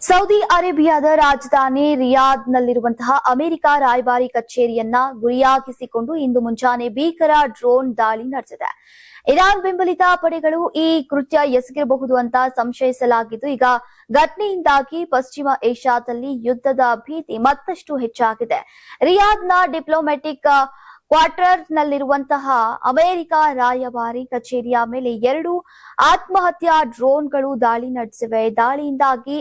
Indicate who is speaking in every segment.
Speaker 1: Saudi ಅರೇಬಿಯಾದ ರಾಜಧಾನಿ ರಿಯಾದ್ನಲ್ಲಿರುವಂತಹ America ರಾಯಭಾರಿ ಕಚೇರಿಯನ್ನ ಗುರಿಯಾಗಿಸಿಕೊಂಡು ಇಂದು ಮುಂಜಾನೆ ಭೀಕರ ಡ್ರೋನ್ ದಾಳಿ ನಡೆಸಿದೆ. ಇರಾನ್ ಬೆಂಬಲಿತ ಪಡೆಗಳು ಈ ಕೃತ್ಯ ಎಸಗಿರಬಹುದು ಅಂತ ಸಂಶಯಿಸಲಾಗಿದ್ದು, ಈಗ ಘಟನೆಯಿಂದಾಗಿ ಪಶ್ಚಿಮ ಏಷ್ಯಾದಲ್ಲಿ ಯುದ್ಧದ ಭೀತಿ ಮತ್ತಷ್ಟು ಹೆಚ್ಚಾಗಿದೆ. ರಿಯಾದ್ನ ಡಿಪ್ಲೊಮ್ಯಾಟಿಕ್ ಕ್ವಾರ್ಟರ್ನಲ್ಲಿರುವಂತಹ ಅಮೆರಿಕ ರಾಯಭಾರಿ ಕಚೇರಿಯ ಮೇಲೆ 2 ಆತ್ಮಹತ್ಯಾ ಡ್ರೋನ್ಗಳು ದಾಳಿ ನಡೆಸಿವೆ. ದಾಳಿಯಿಂದಾಗಿ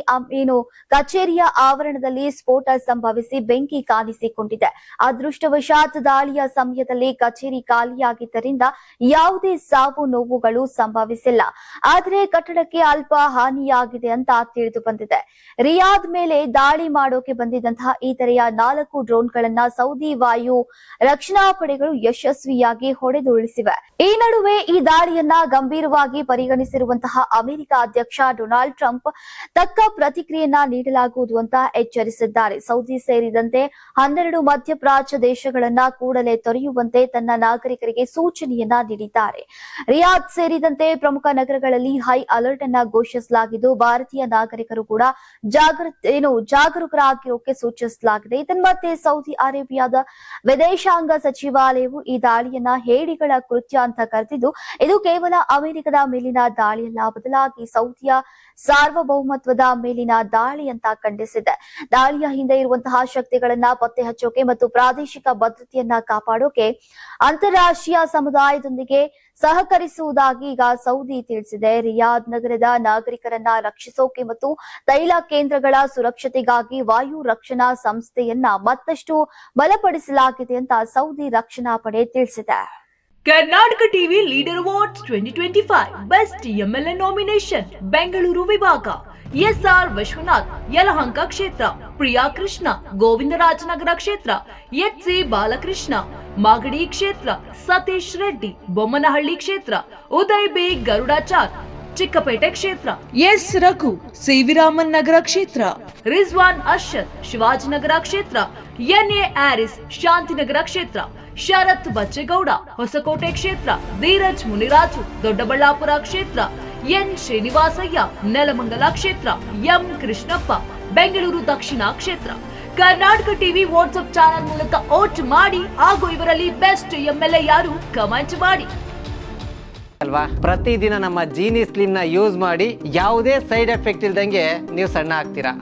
Speaker 1: ಕಚೇರಿಯ ಆವರಣದಲ್ಲಿ ಸ್ಫೋಟ ಸಂಭವಿಸಿ ಬೆಂಕಿ ಕಾಣಿಸಿಕೊಂಡಿದೆ. ಅದೃಷ್ಟವಶಾತ್ ದಾಳಿಯ ಸಮಯದಲ್ಲಿ ಕಚೇರಿ ಖಾಲಿಯಾಗಿದ್ದರಿಂದ ಯಾವುದೇ ಸಾವು ನೋವುಗಳು ಸಂಭವಿಸಿಲ್ಲ. ಆದರೆ ಕಟ್ಟಡಕ್ಕೆ ಅಲ್ಪ ಹಾನಿಯಾಗಿದೆ ಅಂತ ತಿಳಿದು ಬಂದಿದೆ. ರಿಯಾದ್ ಮೇಲೆ ದಾಳಿ ಮಾಡೋಕೆ ಬಂದಿದ್ದಂತಹ ಇತರೆಯ 4 ಡ್ರೋನ್ಗಳನ್ನ ಸೌದಿ ವಾಯು ರಕ್ಷಣಾ ಪಡೆಗಳು ಯಶಸ್ವಿಯಾಗಿ ಹೊಡೆದುರುಳಿಸಿವೆ. ಈ ನಡುವೆ ಈ ದಾಳಿಯನ್ನ ಗಂಭೀರವಾಗಿ ಪರಿಗಣಿಸಿರುವಂತಹ ಅಮೆರಿಕ ಅಧ್ಯಕ್ಷ ಡೊನಾಲ್ಡ್ ಟ್ರಂಪ್ ತಕ್ಕ ಪ್ರತಿಕ್ರಿಯೆಯನ್ನ ನೀಡಲಾಗುವುದು ಅಂತ ಎಚ್ಚರಿಸಿದ್ದಾರೆ. ಸೌದಿ ಸೇರಿದಂತೆ 12 ಮಧ್ಯಪ್ರಾಚ್ಯ ದೇಶಗಳನ್ನ ಕೂಡಲೇ ತೊರೆಯುವಂತೆ ತನ್ನ ನಾಗರಿಕರಿಗೆ ಸೂಚನೆಯನ್ನ ನೀಡಿದ್ದಾರೆ. ರಿಯಾದ್ ಸೇರಿದಂತೆ ಪ್ರಮುಖ ನಗರಗಳಲ್ಲಿ ಹೈ ಅಲರ್ಟ್ ಅನ್ನ ಘೋಷಿಸಲಾಗಿದ್ದು, ಭಾರತೀಯ ನಾಗರಿಕರು ಕೂಡ ಜಾಗರೂಕರಾಗಿರೋಕೆ ಸೂಚಿಸಲಾಗಿದೆ. ಇದನ್ಮಧ್ಯೆ ಸೌದಿ ಅರೇಬಿಯಾದ ವಿದೇಶಾಂಗ ಸಚಿವಾಲಯವು ಈ ದಾಳಿಯನ್ನ ಹೇಡಿಗಳ ಕೃತ್ಯ ಅಂತ ಕರೆದಿದ್ದು, ಇದು ಕೇವಲ ಅಮೆರಿಕದ ಮೇಲಿನ ದಾಳಿಯಲ್ಲ, ಬದಲಾಗಿ ಸೌದಿಯ ಸಾರ್ವಭೌಮತ್ವದ ಮೇಲಿನ ದಾಳಿ ಅಂತ ಖಂಡಿಸಿದೆ. ದಾಳಿಯ ಹಿಂದೆ ಇರುವಂತಹ ಶಕ್ತಿಗಳನ್ನ ಪತ್ತೆ ಹಚ್ಚೋಕೆ ಮತ್ತು ಪ್ರಾದೇಶಿಕ ಭದ್ರತೆಯನ್ನ ಕಾಪಾಡೋಕೆ ಅಂತಾರಾಷ್ಟ್ರೀಯ ಸಮುದಾಯದೊಂದಿಗೆ ಸಹಕರಿಸುವುದಾಗಿ ಈಗ ಸೌದಿ ತಿಳಿಸಿದೆ. ರಿಯಾದ್ ನಗರದ ನಾಗರಿಕರನ್ನ ರಕ್ಷಿಸೋಕೆ ಮತ್ತು ತೈಲ ಕೇಂದ್ರಗಳ ಸುರಕ್ಷತೆಗಾಗಿ ವಾಯು ರಕ್ಷಣಾ ಸಂಸ್ಥೆಯನ್ನ ಮತ್ತಷ್ಟು ಬಲಪಡಿಸಲಾಗಿದೆ ಅಂತ ಸೌದಿ ರಕ್ಷಣಾ ಪಡೆ ತಿಳಿಸಿದೆ.
Speaker 2: Karnataka TV leader awards 2025 best MLA nomination Bengaluru ವಿಭಾಗ ಎಸ್ಆರ್ ವಿಶ್ವನಾಥ್ ಯಲಹಂಕ ಕ್ಷೇತ್ರ, ಪ್ರಿಯಾ ಕೃಷ್ಣ ಗೋವಿಂದರಾಜನಗರ ಕ್ಷೇತ್ರ, ಎಚ್ಸಿ ಬಾಲಕೃಷ್ಣ ಮಾಗಡಿ ಕ್ಷೇತ್ರ, ಸತೀಶ್ ರೆಡ್ಡಿ ಬೊಮ್ಮನಹಳ್ಳಿ ಕ್ಷೇತ್ರ, ಉದಯ್ ಬಿ ಗರುಡಾಚಾರ್ ಚಿಕ್ಕಪೇಟೆ ಕ್ಷೇತ್ರ, ಎಸ್ ರಘು ಸಿವಿರಾಮನ್ ನಗರ ಕ್ಷೇತ್ರ, ರಿಜ್ವಾನ್ ಅರ್ಷದ್ ಶಿವಾಜಿನಗರ ಕ್ಷೇತ್ರ, ಎನ್ಎ ಆರಿಸ್ ಶಾಂತಿನಗರ ಕ್ಷೇತ್ರ, ಶರತ್ ಬಚ್ಚೇಗೌಡ ಹೊಸಕೋಟೆ ಕ್ಷೇತ್ರ, ಧೀರಜ್ ಮುನಿರಾಜು ದೊಡ್ಡಬಳ್ಳಾಪುರ ಕ್ಷೇತ್ರ, ಎನ್ ಶ್ರೀನಿವಾಸಯ್ಯ ನೆಲಮಂಗಲ ಕ್ಷೇತ್ರ, ಎಂ ಕೃಷ್ಣಪ್ಪ ಬೆಂಗಳೂರು ದಕ್ಷಿಣ ಕ್ಷೇತ್ರ. ಕರ್ನಾಟಕ ಟಿವಿ ವಾಟ್ಸ್ಆಪ್ ಚಾನೆಲ್ ಮೂಲಕ ವೋಟ್ ಮಾಡಿ ಹಾಗೂ ಇವರಲ್ಲಿ ಬೆಸ್ಟ್ ಎಂಎಲ್ಎ ಯಾರು ಕಮೆಂಟ್ ಮಾಡಿ
Speaker 3: ಅಲ್ವಾ. ಪ್ರತಿದಿನ ನಮ್ಮ ಜೀನಿ ಸ್ಲಿಮ್ ನ ಯೂಸ್ ಮಾಡಿ ಯಾವುದೇ ಸೈಡ್ ಎಫೆಕ್ಟ್ ಇಲ್ದಂಗೆ ನೀವು ಸಣ್ಣ ಆಗ್ತೀರಾ.